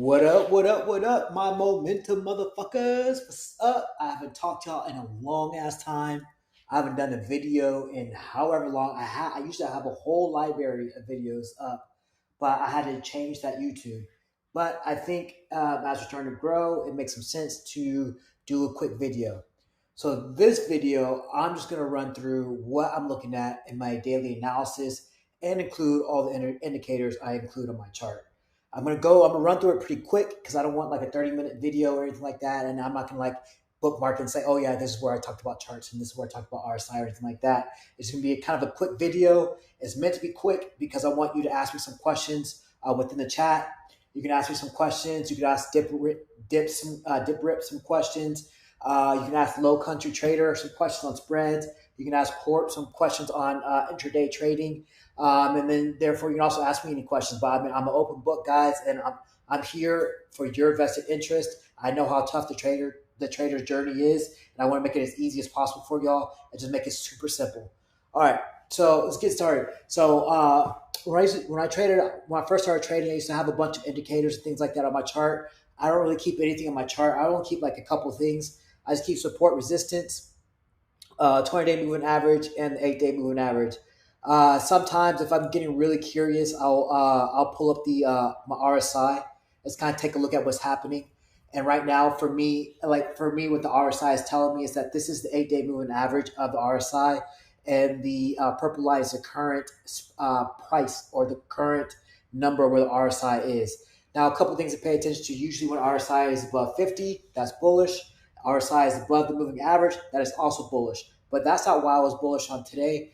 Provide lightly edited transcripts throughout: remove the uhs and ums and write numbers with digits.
What up, what up, what up, my momentum motherfuckers? What's up? I haven't talked to y'all in a long ass time. I haven't done a video in however long. I used to have a whole library of videos up, but I had to change that YouTube. But I think as we're starting to grow, it makes some sense to do a quick video. So this video, I'm just going to run through what I'm looking at in my daily analysis and include all the indicators I include on my chart. I'm gonna run through it pretty quick because I don't want like a 30-minute video or anything like that. And I'm not gonna like bookmark and say, oh yeah, this is where I talked about charts and this is where I talked about RSI or anything like that. It's gonna be a kind of a quick video. It's meant to be quick because I want you to ask me some questions within the chat. You can ask me some questions. You can ask Dip Rip some questions. You can ask Low Country Trader some questions on spreads. You can ask Corp some questions on intraday trading. And then therefore you can also ask me any questions. But I mean, I'm an open book, guys, and I'm here for your vested interest. I know how tough the trader's journey is, and I want to make it as easy as possible for y'all and just make it super simple. All right, so let's get started. So when I first started trading, I used to have a bunch of indicators and things like that on my chart. I don't really keep anything on my chart. I don't keep like a couple of things. I just keep support, resistance, 20-day moving average, and the 8-day moving average. Sometimes if I'm getting really curious, I'll pull up the my RSI. Let's kind of take a look at what's happening. And right now, for me, what the RSI is telling me is that this is the 8-day moving average of the RSI, and the purple line is the current price or the current number where the RSI is. Now, a couple things to pay attention to. Usually, when RSI is above 50, that's bullish. RSI is above the moving average, that is also bullish. But that's not why I was bullish on today.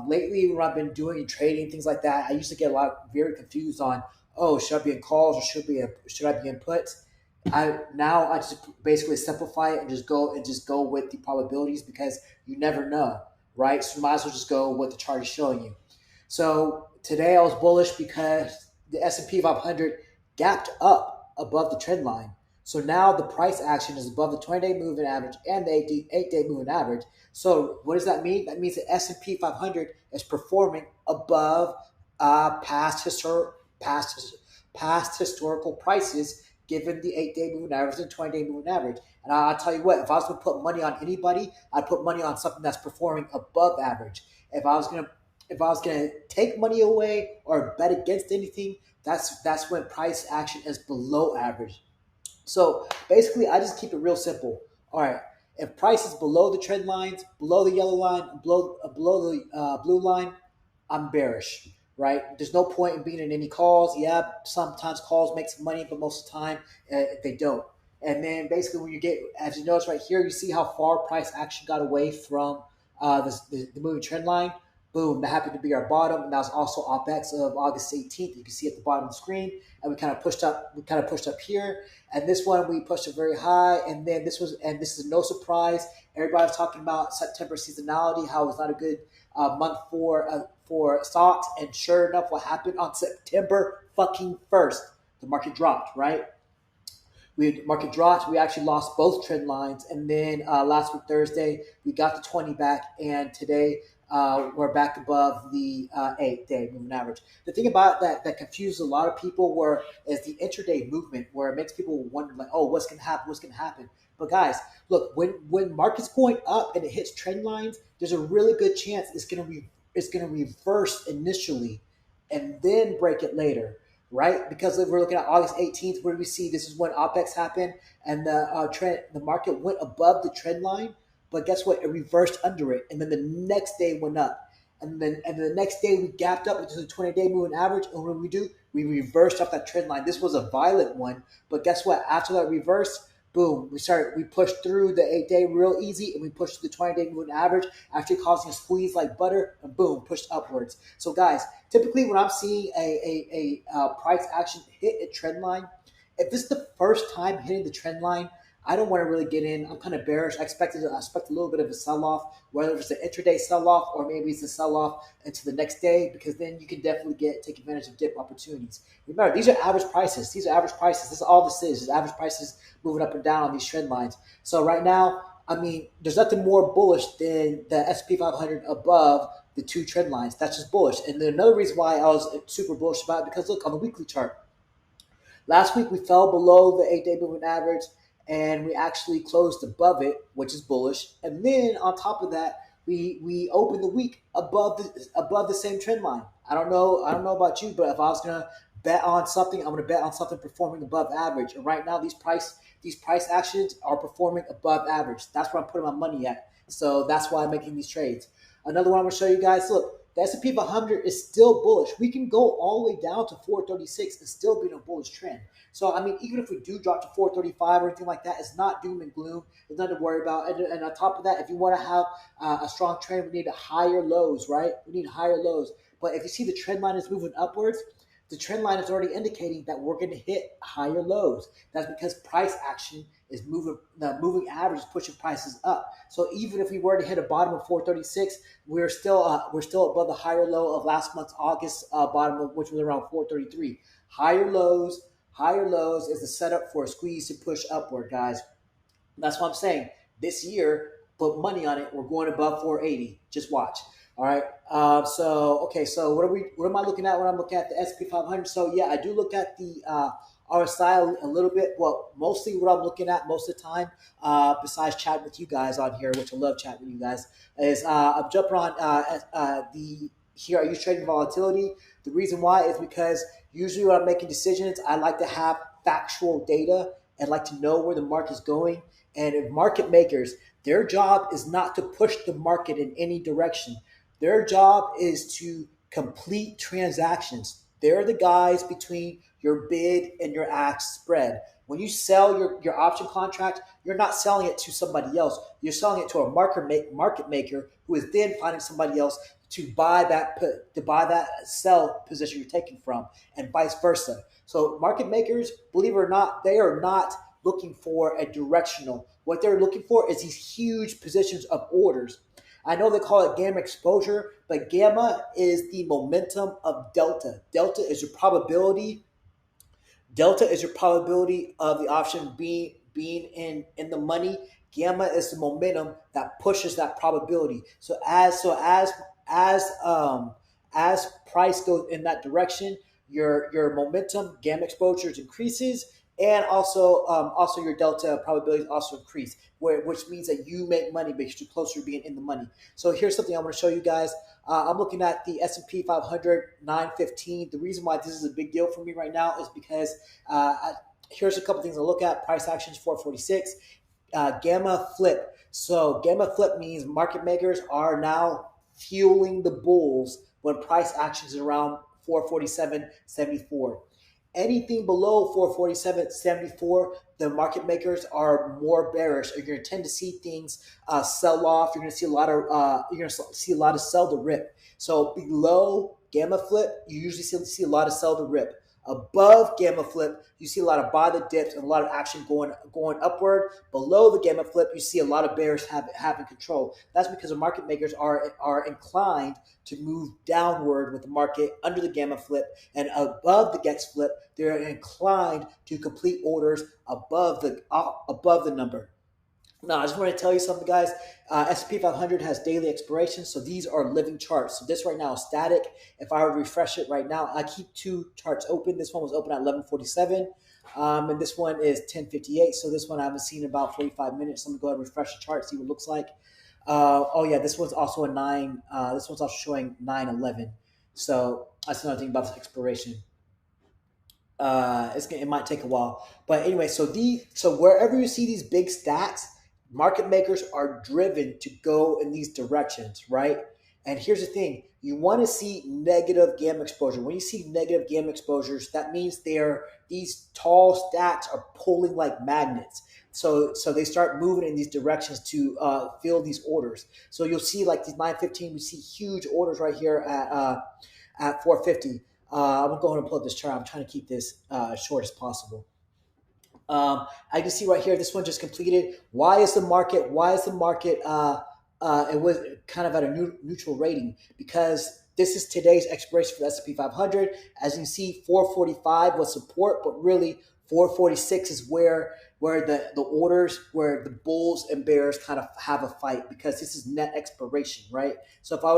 Lately, when I've been doing trading, things like that, I used to get very confused on, oh, should I be in calls or should I be in puts? I just basically simplify it and just go with the probabilities because you never know, right? So you might as well just go what the chart is showing you. So today I was bullish because the S&P 500 gapped up above the trend line. So now the price action is above the 20-day moving average and the 8-day moving average. So what does that mean? That means the S&P 500 is performing above past historical prices given the 8-day moving average and 20-day moving average. And I'll tell you what, if I was going to put money on anybody, I'd put money on something that's performing above average. If I was gonna take money away or bet against anything, that's when price action is below average. So basically, I just keep it real simple. All right, if price is below the trend lines, below the yellow line, below the blue line, I'm bearish, right? There's no point in being in any calls. Yeah, sometimes calls make some money, but most of the time they don't. And then basically when as you notice right here, you see how far price action got away from the moving trend line. Boom, that happened to be our bottom, and that was also OPEX of August 18th. You can see at the bottom of the screen, and we kind of pushed up here. And this one we pushed it very high, and then this is no surprise. Everybody's talking about September seasonality, how it was not a good month for stocks, and sure enough, what happened on September fucking 1st? The market dropped, right? Market dropped. We actually lost both trend lines, and then last week Thursday we got the 20 back, and today we're back above the 8-day moving average. The thing about that confused a lot of people is the intraday movement, where it makes people wonder like, oh, what's gonna happen? What's gonna happen? But guys, look, when market's going up and it hits trend lines, there's a really good chance it's gonna reverse initially, and then break it later. Right, because if we're looking at August 18th, where do we see this is when OPEX happened and the market went above the trend line, but guess what? It reversed under it, and then the next day went up, and then the next day we gapped up into the 20-day moving average, and what do? We reversed off that trend line. This was a violent one, but guess what? After that reverse, boom, we pushed through the 8-day real easy, and we pushed the 20-day moving average, actually causing a squeeze like butter, and boom, pushed upwards. So guys, typically when I'm seeing a price action hit a trend line, if this is the first time hitting the trend line, I don't want to really get in. I'm kind of bearish. I expect a little bit of a sell-off, whether it's an intraday sell-off or maybe it's a sell-off into the next day, because then you can definitely take advantage of dip opportunities. Remember, these are average prices. This is all this is. Is average prices moving up and down on these trend lines. So right now, I mean, there's nothing more bullish than the S&P 500 above the two trend lines. That's just bullish. And then another reason why I was super bullish about it, because look, on the weekly chart, Last week we fell below the 8-day moving average, and we actually closed above it, which is bullish. And then on top of that, we opened the week above the same trend line. I don't know about you, but if I was gonna bet on something, I'm gonna bet on something performing above average. And right now, these price actions are performing above average. That's where I'm putting my money at. So that's why I'm making these trades. Another one I'm gonna show you guys. Look, the S&P 500 is still bullish. We can go all the way down to 436 and still be in a bullish trend. So, I mean, even if we do drop to 435 or anything like that, it's not doom and gloom. There's nothing to worry about. And on top of that, if you want to have a strong trend, we need higher lows, right? We need higher lows. But if you see the trend line is moving upwards, the trend line is already indicating that we're going to hit higher lows. That's because price action is moving. The moving average is pushing prices up. So even if we were to hit a bottom of 436, we're still above the higher low of last month's August bottom, which was around 433. Higher lows is the setup for a squeeze to push upward, guys. That's what I'm saying. This year, put money on it. We're going above 480. Just watch. All right. So okay. So what am I looking at when I'm looking at the SP 500? So yeah, I do look at the RSI a little bit. Well, mostly what I'm looking at most of the time, besides chatting with you guys on here, which I love chatting with you guys, is I'm jumping on the here. I use trading volatility. The reason why is because usually when I'm making decisions, I like to have factual data and like to know where the market's going. And if market makers, their job is not to push the market in any direction. Their job is to complete transactions. They're the guys between your bid and your ask spread. When you sell your option contract, you're not selling it to somebody else. You're selling it to a market maker who is then finding somebody else to buy that sell position you're taking from, and vice versa. So market makers, believe it or not, they are not looking for a directional. What they're looking for is these huge positions of orders. I know they call it gamma exposure, but gamma is the momentum of delta. Delta is your probability of the option being in the money. Gamma is the momentum that pushes that probability. So as price goes in that direction, your momentum gamma exposure increases, and also your delta probabilities also increase, which means that you make money because you're closer to being in the money. So here's something I'm going to show you guys. I'm looking at the S&P 500 915. The reason why this is a big deal for me right now is because here's a couple things to look at. Price action is 446. Gamma flip. So gamma flip means market makers are now fueling the bulls when price action is around 447.74. Anything below 447.74, the market makers are more bearish. You're going to tend to see things sell off. You're going to see a lot of sell to rip. So below gamma flip, you usually see a lot of sell to rip. Above gamma flip, you see a lot of buy the dips and a lot of action going upward. Below the gamma flip, you see a lot of bears having control. That's because the market makers are inclined to move downward with the market under the gamma flip, and above the gex flip, they're inclined to complete orders above the number. Now, I just want to tell you something, guys. S&P 500 has daily expirations, so these are living charts. So this right now is static. If I were to refresh it right now, I keep two charts open. This one was open at 11:47, and this one is 10:58. So this one I haven't seen in about 45 minutes. So I'm going to go ahead and refresh the chart, see what it looks like. Oh, yeah, this one's also a 9. This one's also showing 9:11. So that's another thing about this expiration. It might take a while, but anyway. So wherever you see these big stats, market makers are driven to go in these directions, right? And here's the thing: you want to see negative gamma exposure. When you see negative gamma exposures, that means these tall stats are pulling like magnets. So they start moving in these directions to fill these orders. So you'll see like these 915. We see huge orders right here at 450. I'm gonna go ahead and pull up this chart. I'm trying to keep this short as possible. I can see right here, this one just completed. Why is the market? It was kind of at a neutral rating because this is today's expiration for the S&P 500. As you can see, 445 was support, but really 446 is where the orders, where the bulls and bears kind of have a fight, because this is net expiration, right? So if I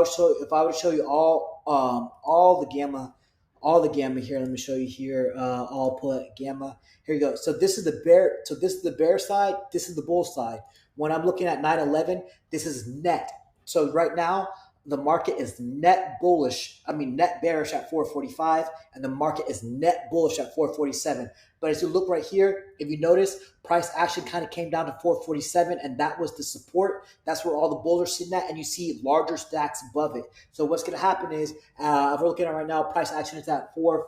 would show you all the gamma all the gamma here. Let me show you here. I'll put gamma. Here you go. So this is the bear. So this is the bear side. This is the bull side. When I'm looking at 911, this is net. So right now the market is net bullish. I mean net bearish at 445, and the market is net bullish at 447. But as you look right here, if you notice, price action kind of came down to 447, and that was the support. That's where all the bulls are sitting at, and you see larger stacks above it. So what's going to happen is, if we're looking at right now, price action is at 4.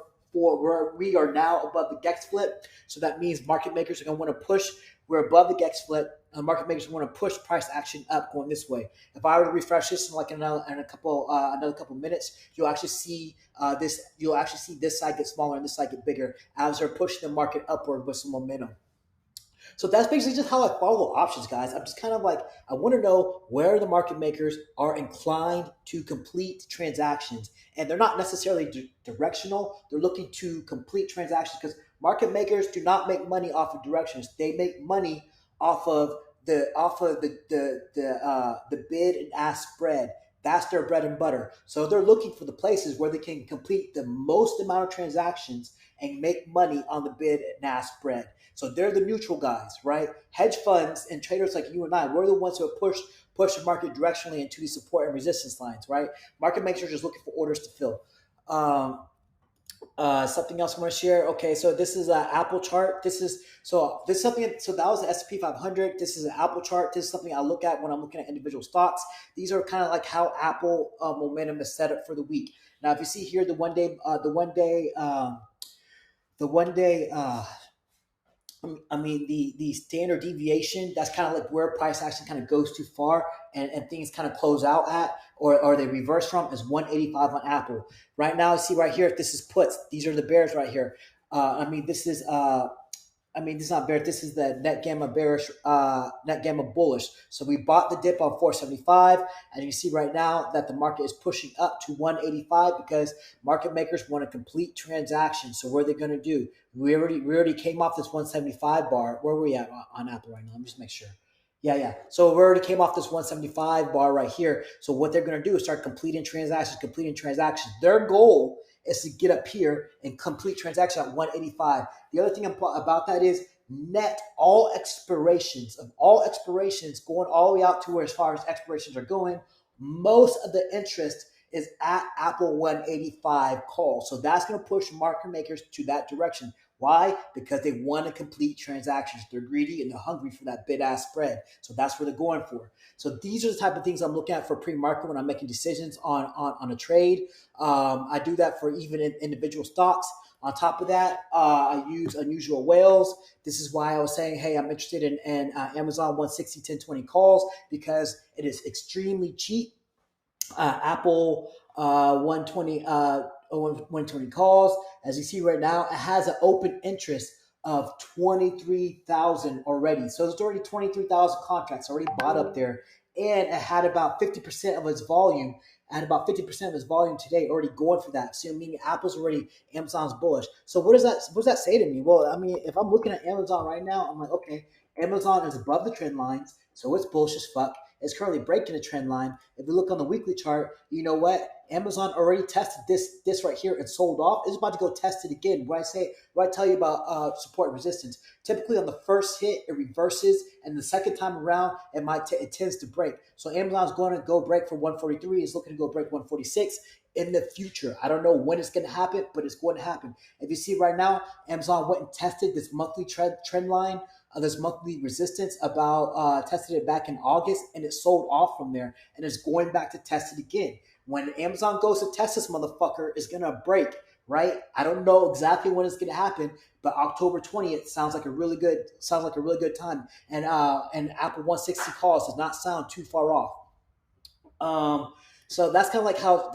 We are now above the GEX flip. So that means market makers are going to want to push. We're above the GEX flip. Market makers want to push price action up going this way. If I were to refresh this in like another couple minutes, you'll actually see this. You'll actually see this side get smaller and this side get bigger as they're pushing the market upward with some momentum. So that's basically just how I follow options, guys. I'm just kind of like, I want to know where the market makers are inclined to complete transactions. And they're not necessarily directional. They're looking to complete transactions because market makers do not make money off of directions. They make money off of the bid and ask spread. That's their bread and butter. So they're looking for the places where they can complete the most amount of transactions and make money on the bid and ask spread. So they're the neutral guys, right? Hedge funds and traders like you and I, we're the ones who push the market directionally into these support and resistance lines, right? Market makers are just looking for orders to fill. Something else I want to share. Okay, so this is an Apple chart. This is something. So that was the S&P 500. This is an Apple chart. This is something I look at when I'm looking at individual stocks. These are kind of like how Apple momentum is set up for the week. Now, if you see here, the one day, I mean, the standard deviation, that's kind of like where price action kind of goes too far and things kind of close out at, or they reverse from, is 185 on Apple. Right now, see right here, if this is puts, these are the bears right here. This is not bearish. This is the net gamma bearish, net gamma bullish. So we bought the dip on 475, and you see right now that the market is pushing up to 185 because market makers want to complete transactions. So what are they going to do? We already came off this 175 bar. Where are we at on Apple right now? Let me just make sure. Yeah. So we already came off this 175 bar right here. So what they're going to do is start completing transactions. Their goal is to get up here and complete transaction at 185. The other thing about that is net all expirations going all the way out to where as far as expirations are going, most of the interest is at Apple 185 call. So that's going to push market makers to that direction. Why? Because they want to complete transactions. They're greedy and they're hungry for that bid-ask spread. So that's where they're going for. So these are the type of things I'm looking at for pre-market when I'm making decisions on a trade. I do that for even individual stocks. On top of that, I use unusual whales. This is why I was saying, hey, I'm interested in Amazon 160, 1020 calls because it is extremely cheap. Apple 120 calls. As you see right now, it has an open interest of 23,000 already. So there's already 23,000 contracts already bought up there. And it had about 50% of its volume, today already going for that. So meaning Amazon's bullish. So what does that say to me? Well, I mean, if I'm looking at Amazon right now, I'm like, okay, Amazon is above the trend lines, so it's bullish as fuck. It's currently breaking the trend line. If you look on the weekly chart, you know what? Amazon already tested this right here and sold off. It's about to go test it again. What I tell you about support and resistance. Typically on the first hit, it reverses, and the second time around, it tends to break. So Amazon's going to go break for 143. It's looking to go break 146 in the future. I don't know when it's going to happen, but it's going to happen. If you see right now, Amazon went and tested this monthly trend line, this monthly resistance tested it back in August, and it sold off from there, and it's going back to test it again. When Amazon goes to test this motherfucker, it's going to break, right? I don't know exactly when it's going to happen, but October 20th sounds like a really good time. And Apple 160 calls does not sound too far off. So that's kind of like some of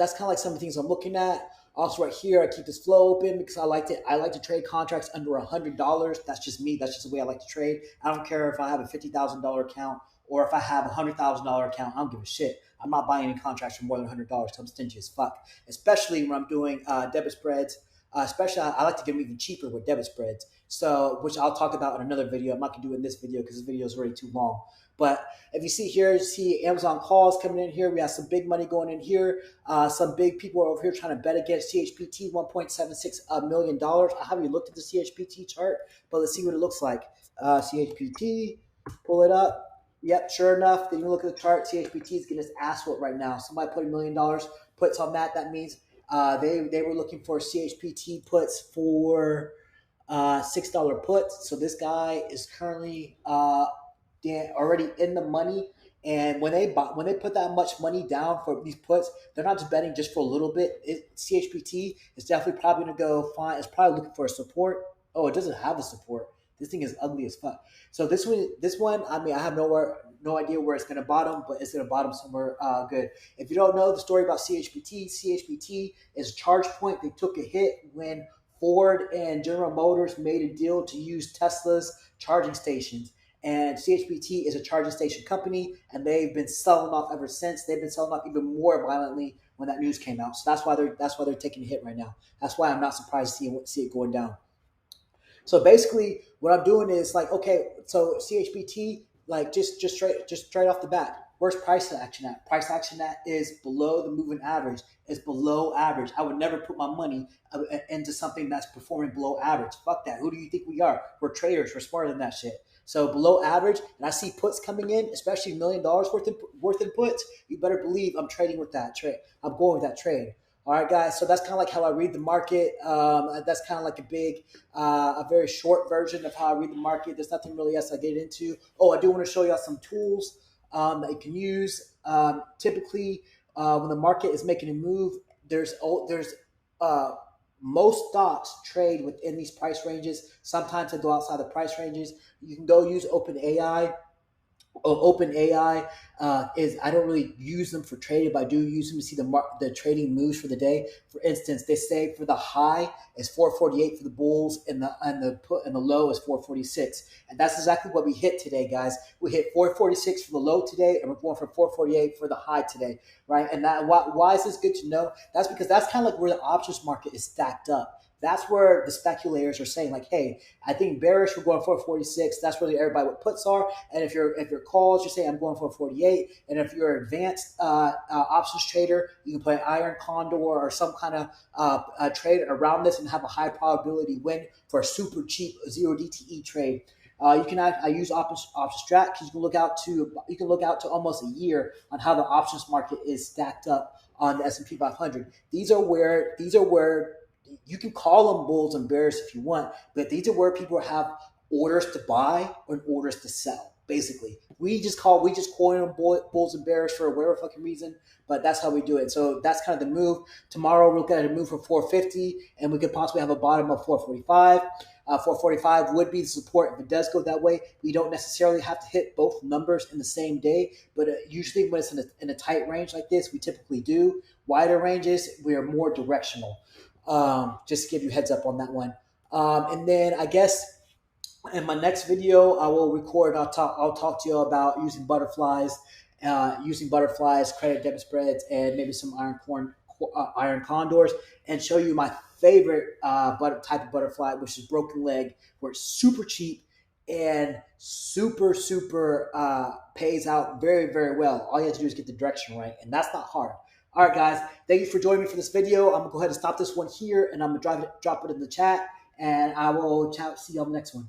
the things I'm looking at. Also, right here, I keep this flow open because I like to trade contracts under $100. That's just me. That's just the way I like to trade. I don't care if I have a $50,000 account or if I have a $100,000 account. I don't give a shit. I'm not buying any contracts for more than $100 because I'm stingy as fuck. Especially when I'm doing debit spreads. Especially, I like to get them even cheaper with debit spreads. So, which I'll talk about in another video. I'm not gonna do it in this video because this video is already too long. But if you see here, you see Amazon calls coming in here. We have some big money going in here. Some big people are over here trying to bet against CHPT, $1.76 million. I haven't looked at the CHPT chart, but let's see what it looks like. CHPT, pull it up. Yep, sure enough, then you look at the chart, CHPT is getting its ass whooped right now. Somebody put $1 million puts on that. That means they were looking for CHPT puts for $6 puts. So this guy is currently already in the money. And when they put that much money down for these puts, they're not just betting just for a little bit. CHPT is definitely probably going to go find. It's probably looking for a support. Oh, it doesn't have a support. This thing is ugly as fuck. So this one, I mean, I have no idea where it's going to bottom, but it's going to bottom somewhere good. If you don't know the story about CHPT is ChargePoint. They took a hit when Ford and General Motors made a deal to use Tesla's charging stations. And CHPT is a charging station company, and they've been selling off ever since. They've been selling off even more violently when that news came out. So that's why they're taking a hit right now. That's why I'm not surprised to see it going down. So basically, what I'm doing is like, okay, so CHPT, like just straight off the bat, where's price action at? Price action at is below the moving average. It's below average. I would never put my money into something that's performing below average. Fuck that. Who do you think we are? We're traders. We're smarter than that shit. So below average, and I see puts coming in, especially $1 million worth in puts. You better believe I'm trading with that trade. I'm going with that trade. All right, guys. So that's kind of like how I read the market. That's kind of like a very short version of how I read the market. There's nothing really else I get into. Oh, I do want to show y'all some tools that you can use. Typically, when the market is making a move, there's most stocks trade within these price ranges. Sometimes they go outside the price ranges. You can go use OpenAI. OpenAI is, I don't really use them for trading, but I do use them to see the trading moves for the day. For instance, they say for the high is 448 for the bulls, and the low is 446, and that's exactly what we hit today, guys. We hit 446 for the low today, and we're going for 448 for the high today, right? And that why is this good to know? That's because that's kind of like where the options market is stacked up. That's where the speculators are saying, like, hey, I think bearish, we're going for 46. That's really everybody what puts are. And if you're calls, you say I'm going for 48. And if you're an advanced options trader, you can play iron condor or some kind of trade around this and have a high probability win for a super cheap 0 DTE trade. I use options strat because you can look out to almost a year on how the options market is stacked up on the S&P 500. These are where you can call them bulls and bears if you want, but these are where people have orders to buy or orders to sell. Basically, we just coin them bulls and bears for whatever fucking reason, but that's how we do it. So that's kind of the move. Tomorrow we're looking at a move for 450, and we could possibly have a bottom of 445. 445 would be the support if it does go that way. We don't necessarily have to hit both numbers in the same day, but usually when it's in a tight range like this, we typically do. Wider ranges, we are more directional. Just to give you a heads up on that one. And then I guess in my next video, I will record. I'll talk to you about using butterflies, credit debit spreads, and maybe some iron condors, and show you my favorite type of butterfly, which is broken leg, where it's super cheap and super pays out very, very well. All you have to do is get the direction right, and that's not hard. All right, guys, thank you for joining me for this video. I'm going to go ahead and stop this one here, and I'm going to drop it in the chat, and I will see you on the next one.